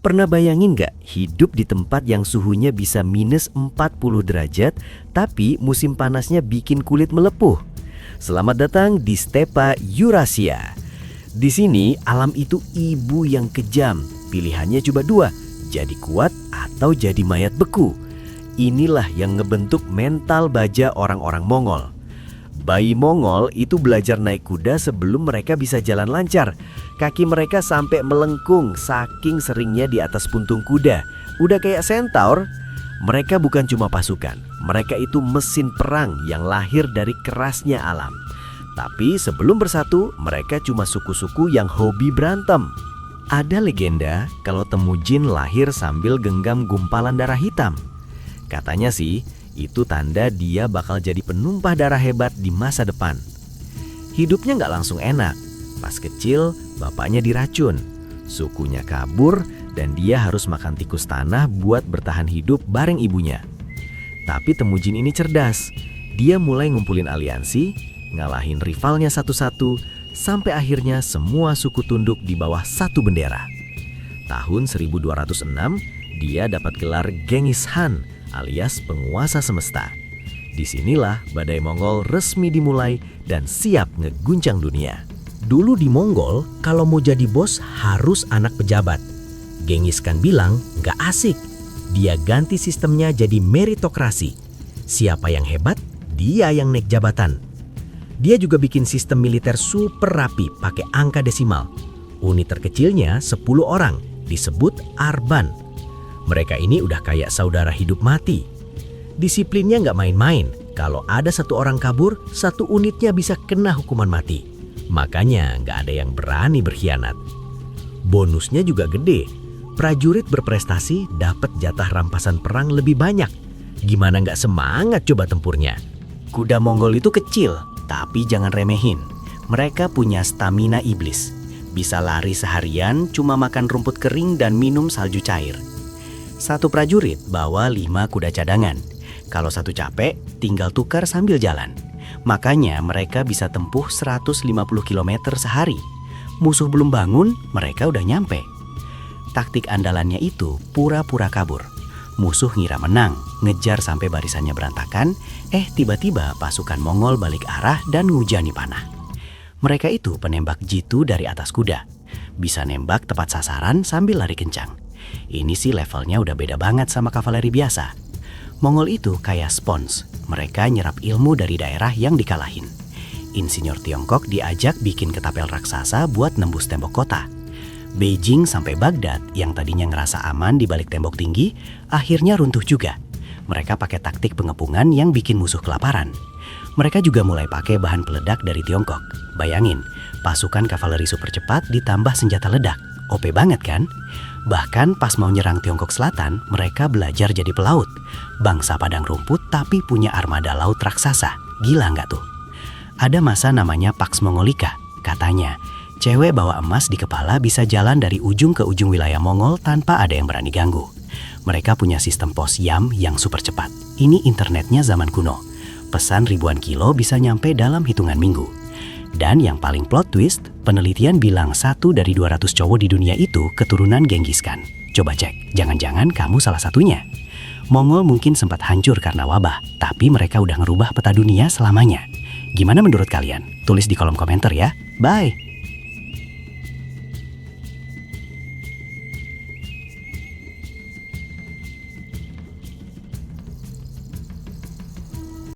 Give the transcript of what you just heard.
Pernah bayangin nggak hidup di tempat yang suhunya bisa minus 40 derajat, tapi musim panasnya bikin kulit melepuh? Selamat datang di Stepa Eurasia. Di sini alam itu ibu yang kejam. Pilihannya cuma dua, jadi kuat atau jadi mayat beku. Inilah yang ngebentuk mental baja orang-orang Mongol. Bayi Mongol itu belajar naik kuda sebelum mereka bisa jalan lancar. Kaki mereka sampai melengkung saking seringnya di atas puntung kuda. Udah kayak centaur. Mereka bukan cuma pasukan, mereka itu mesin perang yang lahir dari kerasnya alam. Tapi sebelum bersatu, mereka cuma suku-suku yang hobi berantem. Ada legenda kalau Temujin lahir sambil genggam gumpalan darah hitam. Katanya sih, itu tanda dia bakal jadi penumpah darah hebat di masa depan. Hidupnya nggak langsung enak. Pas kecil, bapaknya diracun. Sukunya kabur dan dia harus makan tikus tanah buat bertahan hidup bareng ibunya. Tapi Temujin ini cerdas. Dia mulai ngumpulin aliansi, ngalahin rivalnya satu-satu, sampai akhirnya semua suku tunduk di bawah satu bendera. Tahun 1206, dia dapat gelar Genghis Khan alias penguasa semesta. Disinilah badai Mongol resmi dimulai dan siap ngeguncang dunia. Dulu di Mongol, kalau mau jadi bos harus anak pejabat. Genghis Khan bilang nggak asik. Dia ganti sistemnya jadi meritokrasi. Siapa yang hebat, dia yang naik jabatan. Dia juga bikin sistem militer super rapi pakai angka desimal. Unit terkecilnya 10 orang, disebut Arban. Mereka ini udah kayak saudara hidup mati. Disiplinnya nggak main-main. Kalau ada satu orang kabur, satu unitnya bisa kena hukuman mati. Makanya nggak ada yang berani berkhianat. Bonusnya juga gede. Prajurit berprestasi dapat jatah rampasan perang lebih banyak. Gimana nggak semangat coba tempurnya? Kuda Mongol itu kecil, tapi jangan remehin. Mereka punya stamina iblis. Bisa lari seharian cuma makan rumput kering dan minum salju cair. Satu prajurit bawa 5 kuda cadangan. Kalau satu capek, tinggal tukar sambil jalan. Makanya mereka bisa tempuh 150 km sehari. Musuh belum bangun, mereka udah nyampe. Taktik andalannya itu pura-pura kabur. Musuh ngira menang, ngejar sampai barisannya berantakan. Tiba-tiba pasukan Mongol balik arah dan ngujani panah. Mereka itu penembak jitu dari atas kuda. Bisa nembak tepat sasaran sambil lari kencang. Ini sih levelnya udah beda banget sama kavaleri biasa. Mongol itu kayak spons. Mereka nyerap ilmu dari daerah yang dikalahin. Insinyur Tiongkok diajak bikin ketapel raksasa buat nembus tembok kota. Beijing sampai Baghdad yang tadinya ngerasa aman di balik tembok tinggi, akhirnya runtuh juga. Mereka pakai taktik pengepungan yang bikin musuh kelaparan. Mereka juga mulai pakai bahan peledak dari Tiongkok. Bayangin, pasukan kavaleri super cepat ditambah senjata ledak. OP banget kan? Bahkan pas mau nyerang Tiongkok Selatan, mereka belajar jadi pelaut. Bangsa padang rumput tapi punya armada laut raksasa. Gila nggak tuh? Ada masa namanya Pax Mongolica. Katanya, cewek bawa emas di kepala bisa jalan dari ujung ke ujung wilayah Mongol tanpa ada yang berani ganggu. Mereka punya sistem pos YAM yang super cepat. Ini internetnya zaman kuno. Pesan ribuan kilo bisa nyampe dalam hitungan minggu. Dan yang paling plot twist, penelitian bilang 1 dari 200 cowok di dunia itu keturunan Genghis Khan. Coba cek, jangan-jangan kamu salah satunya. Mongol mungkin sempat hancur karena wabah, tapi mereka udah ngerubah peta dunia selamanya. Gimana menurut kalian? Tulis di kolom komentar ya. Bye!